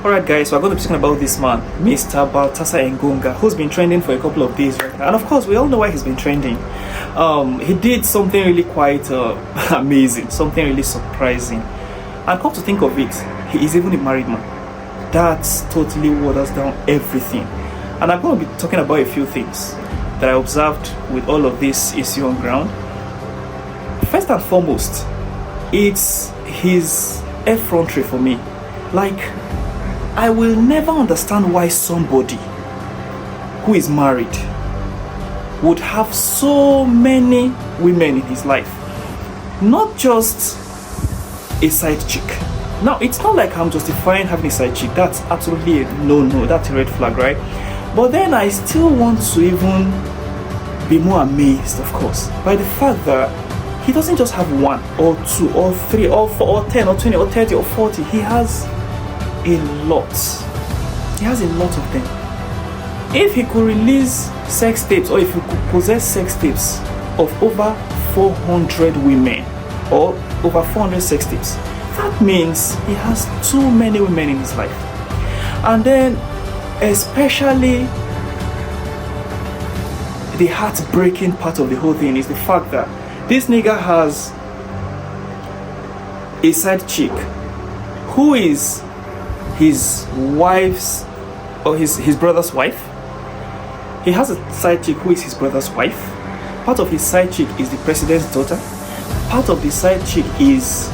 Alright guys, so we're going to be talking about this man, Mr. Baltasar Engonga, who's been trending for a couple of days right now. And of course, we all know why he's been trending. He did something really quite amazing, something really surprising. And come to think of it, he is even a married man. That's totally waters down everything. And I'm going to be talking about a few things that I observed with all of this issue on ground. First and foremost, it's his effrontery for me. Like, I will never understand why somebody who is married would have so many women in his life. Not just a side chick. Now, it's not like I'm justifying having a side chick. That's absolutely a no-no. That's a red flag, right? But then I still want to even be more amazed, of course, by the fact that he doesn't just have one or two or three or four or 10 or 20 or 30 or 40. He has a lot. He has a lot of them. If he could release sex tapes, or if he could possess sex tapes of over 400 women or over 400 sex tapes, that means he has too many women in his life. And then especially the heartbreaking part of the whole thing is the fact that this nigga has a side chick who is his wife's or his brother's wife. He has a side chick who is his brother's wife. Part of his side chick is the president's daughter. Part of the side chick is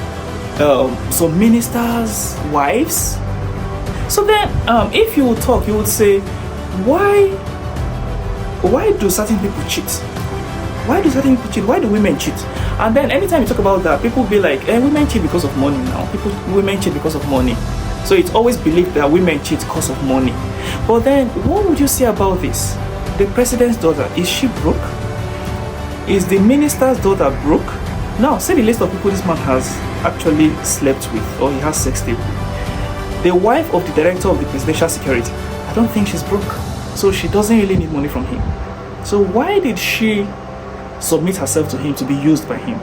some ministers' wives. So then, if you would talk, you would say, why do certain people cheat? Why do certain people cheat? Why do women cheat? And then anytime you talk about that, people will be like, women cheat because of money now. Women cheat because of money. So it's always believed that women cheat because of money. But then, what would you say about this? The president's daughter, is she broke? Is the minister's daughter broke? Now, say the list of people this man has actually slept with, or he has sex tape with. The wife of the director of the presidential security, I don't think she's broke. So she doesn't really need money from him. So why did she submit herself to him to be used by him?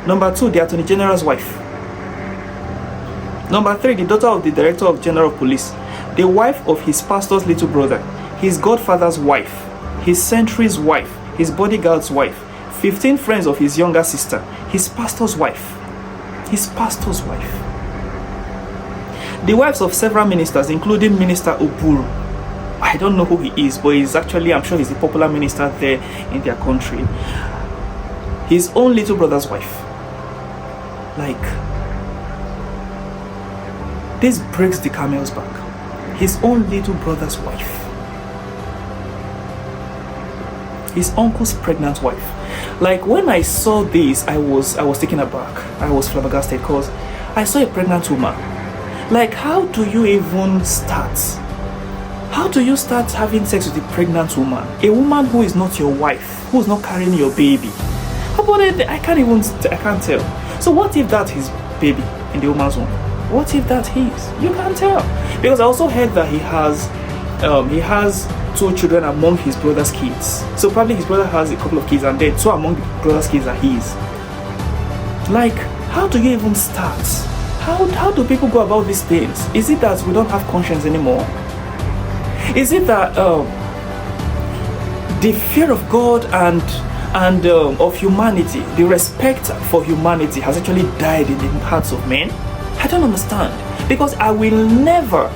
Number 2, the attorney general's wife. Number 3, the daughter of the director of general police, the wife of his pastor's little brother, his godfather's wife, his sentry's wife, his bodyguard's wife, 15 friends of his younger sister, his pastor's wife, the wives of several ministers, including Minister Oburu. I don't know who he is, but he's actually, I'm sure he's a popular minister there in their country. His own little brother's wife. Like, this breaks the camel's back. His own little brother's wife. His uncle's pregnant wife. Like, when I saw this, I was taken aback. I was flabbergasted because I saw a pregnant woman. Like, how do you even start? How do you start having sex with a pregnant woman? A woman who is not your wife, who is not carrying your baby. How about it? I can't tell. So what if that is baby in the woman's womb? What if that is? You can't tell. Because I also heard that he has 2 children among his brother's kids. So probably his brother has a couple of kids, and then 2 among the brother's kids are his. Like, how do you even start? How do people go about these things? Is it that we don't have conscience anymore? Is it that the fear of God and of humanity, the respect for humanity has actually died in the hearts of men? I don't understand, because I will never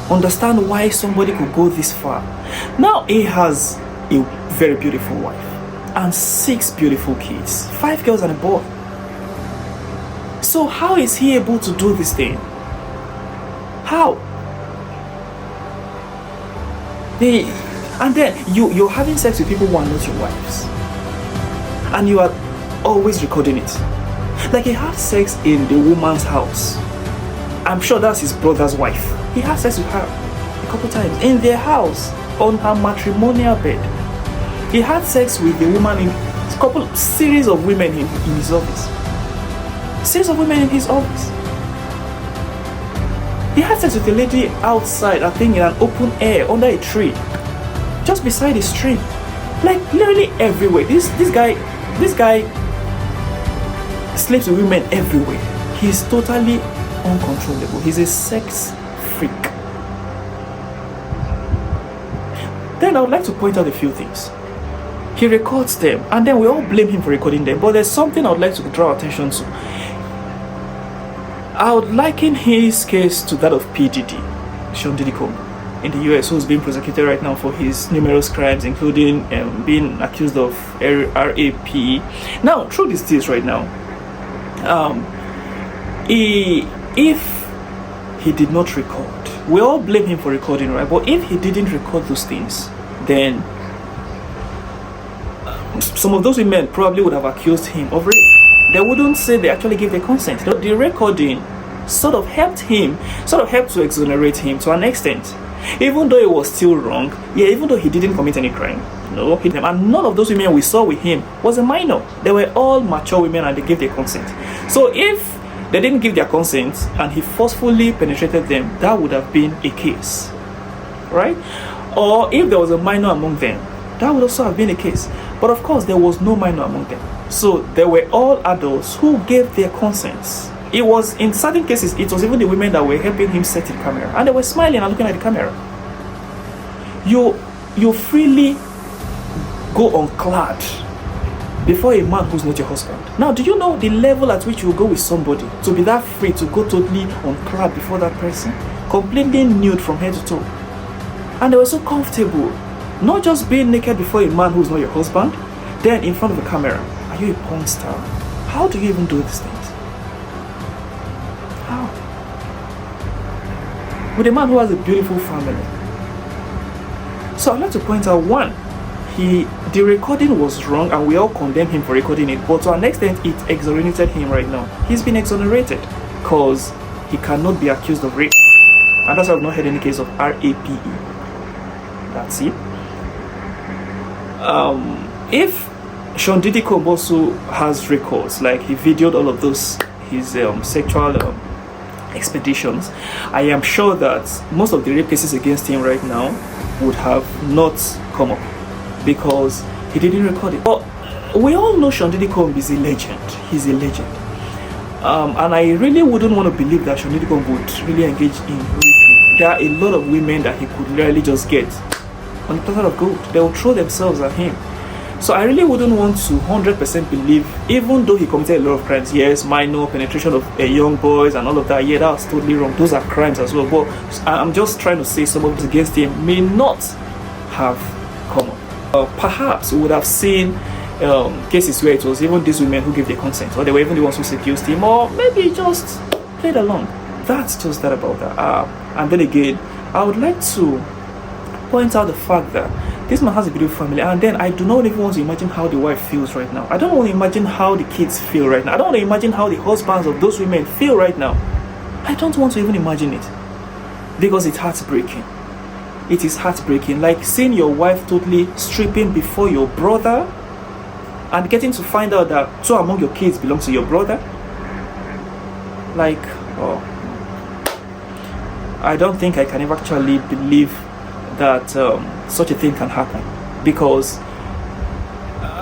understand why somebody could go this far. Now he has a very beautiful wife and 6 beautiful kids, 5 girls and a boy. So how is he able to do this thing? How? And then you're having sex with people who are not your wives, and you are always recording it. Like, he had sex in the woman's house. I'm sure that's his brother's wife. He had sex with her a couple times in their house on her matrimonial bed. He had sex with the woman in a series of women in his office. Series of women in his office. He had sex with a lady outside, I think in an open air under a tree, just beside a stream. Like, literally everywhere. This guy sleeps with women everywhere. He's totally uncontrollable. He's a sex freak. Then I would like to point out a few things. He records them, and then we all blame him for recording them. But there's something I would like to draw attention to. I would liken his case to that of P. Diddy, Sean Diddy Combs, in the US, who's being prosecuted right now for his numerous crimes, including being accused of RAP. Now, truth is this right now. If he did not record, we all blame him for recording, right? But if he didn't record those things, then some of those women probably would have accused him of rape. They wouldn't say they actually gave the consent. The recording sort of helped to exonerate him to an extent. Even though it was still wrong, even though he didn't commit any crime. No, and none of those women we saw with him was a minor. They were all mature women and they gave their consent. So if they didn't give their consent and he forcefully penetrated them, that would have been a case, right? Or if there was a minor among them, that would also have been a case. But of course, there was no minor among them. So they were all adults who gave their consents. It was, in certain cases, it was even the women that were helping him set the camera, and they were smiling and looking at the camera. You freely go unclad before a man who's not your husband. Now, do you know the level at which you go with somebody to be that free to go totally unclad before that person, completely nude from head to toe? And they were so comfortable, not just being naked before a man who's not your husband, then in front of a camera. Are you a porn star? How do you even do these things? How? With a man who has a beautiful family. So I'd like to point out, one, the recording was wrong and we all condemn him for recording it, but to an extent it exonerated him right now. He's been exonerated because he cannot be accused of rape. And that's why I've not heard any case of RAPE. That's it. If Sean Diddy Combs also has records, like he videoed all of those, his sexual expeditions, I am sure that most of the rape cases against him right now would have not come up because he didn't record it. But we all know Sean Diddy Combs is a legend. He's a legend. And I really wouldn't want to believe that Sean Diddy Combs would really engage in raping. There are a lot of women that he could really just get on the platter of gold. They will throw themselves at him. So I really wouldn't want to 100% believe, even though he committed a lot of crimes, yes, minor penetration of young boys and all of that, yeah, that's totally wrong. Those are crimes as well. But I'm just trying to say some of it against him may not have come up. Perhaps we would have seen cases where it was even these women who gave their consent, or they were even the ones who seduced him, or maybe just played along. That's just that about that. And then again, I would like to point out the fact that this man has a beautiful family, and then I do not even want to imagine how the wife feels right now. I don't want to imagine how the kids feel right now. I don't want to imagine how the husbands of those women feel right now. I don't want to even imagine it because it's heartbreaking. It is heartbreaking, like seeing your wife totally stripping before your brother and getting to find out that two among your kids belong to your brother. Like, oh, I don't think I can ever actually believe that such a thing can happen, because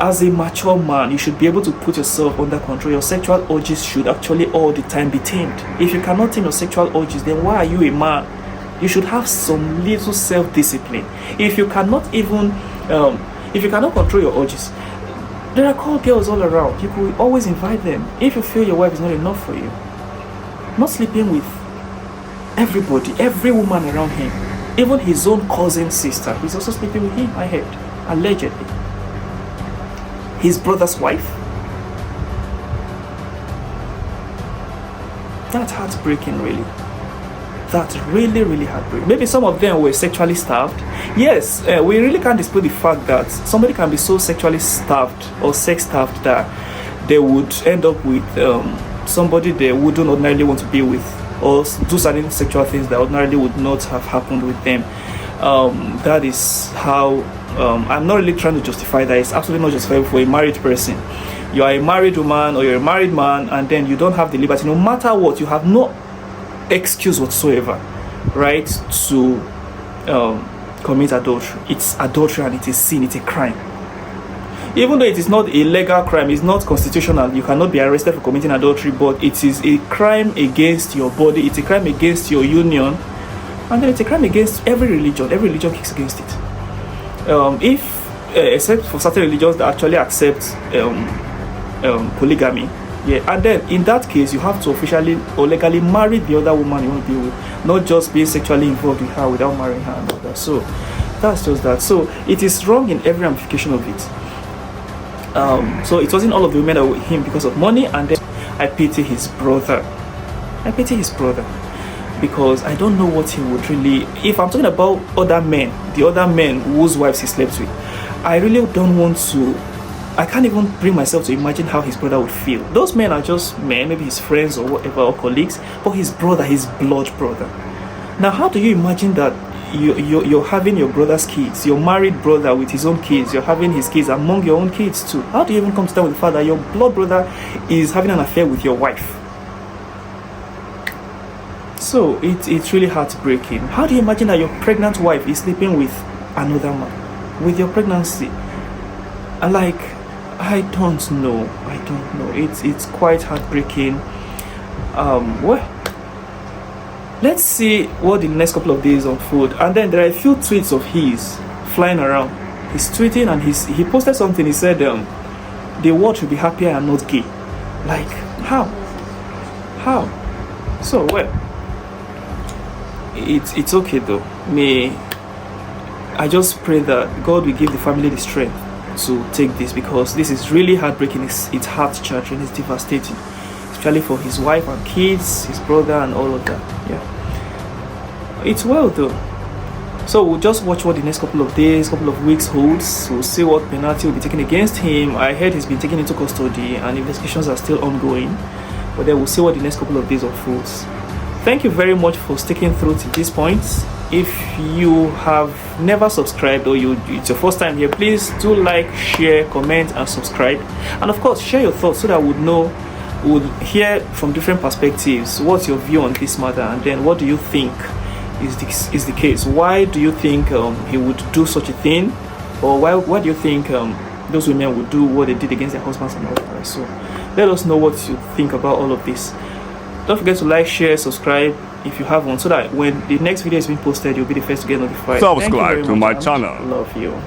as a mature man you should be able to put yourself under control. Your sexual urges should actually all the time be tamed. If you cannot tame your sexual urges, then why are you a man? You should have some little self-discipline. If you cannot even if you cannot control your urges, there are call girls all around. You could always invite them. If you feel your wife is not enough for you, not sleeping with everybody, every woman around him, even his own cousin sister, he's also sleeping with him, I heard, allegedly. His brother's wife. That's heartbreaking, really. That's really, really heartbreaking. Maybe some of them were sexually starved. Yes, we really can't dispute the fact that somebody can be so sexually starved or sex starved that they would end up with somebody they wouldn't ordinarily want to be with, or do certain sexual things that ordinarily would not have happened with them. That is how I'm not really trying to justify that. It's absolutely not justifiable for a married person. You are a married woman or you're a married man, and then you don't have the liberty, no matter what, you have no excuse whatsoever, right, to commit adultery. It's adultery and it is sin, it's a crime. Even though it is not a legal crime, it's not constitutional, you cannot be arrested for committing adultery, but it is a crime against your body, it's a crime against your union, And then it's a crime against every religion. Every religion kicks against it. If except for certain religions that actually accept polygamy, yeah, and then in that case you have to officially or legally marry the other woman you want to be with, not just being sexually involved with her without marrying her and all that. So that's just that. So it is wrong in every ramification of it. So it wasn't all of the women that were with him because of money, and then I pity his brother. I pity his brother because I don't know what he would really. If I'm talking about other men, the other men whose wives he slept with, I really don't want to. I can't even bring myself to imagine how his brother would feel. Those men are just men, maybe his friends or whatever, or colleagues, but his brother, his blood brother. Now, how do you imagine that you're having your brother's kids, your married brother with his own kids, you're having his kids among your own kids too? How do you even come to terms with the fact that your blood brother is having an affair with your wife? So it's really heartbreaking. How do you imagine that your pregnant wife is sleeping with another man with your pregnancy? And like, I don't know. It's quite heartbreaking. Well, let's see what the next couple of days unfold. And then there are a few tweets of his flying around. He's tweeting and he posted something. He said, the world should be happier and not gay. Like, how? So, well, it's okay though. I just pray that God will give the family the strength to take this, because this is really heartbreaking. It's heart-shattering. It's devastating, especially for his wife and kids, his brother, and all of that. Yeah, it's well though. So we'll just watch what the next couple of days, couple of weeks holds. We'll see what penalty will be taken against him. I heard he's been taken into custody and investigations are still ongoing, but then we'll see what the next couple of days unfolds. Thank you very much for sticking through to this point. If you have never subscribed or it's your first time here, please do like, share, comment, and subscribe. And of course, share your thoughts so that we'll hear from different perspectives. What's your view on this matter? And then what do you think is the case? Why do you think he would do such a thing? Or why do you think those women would do what they did against their husbands and all that? So let us know what you think about all of this. Don't forget to like, share, subscribe if you haven't, so that when the next video is being posted, you'll be the first to get notified. Subscribe to my channel. Love you.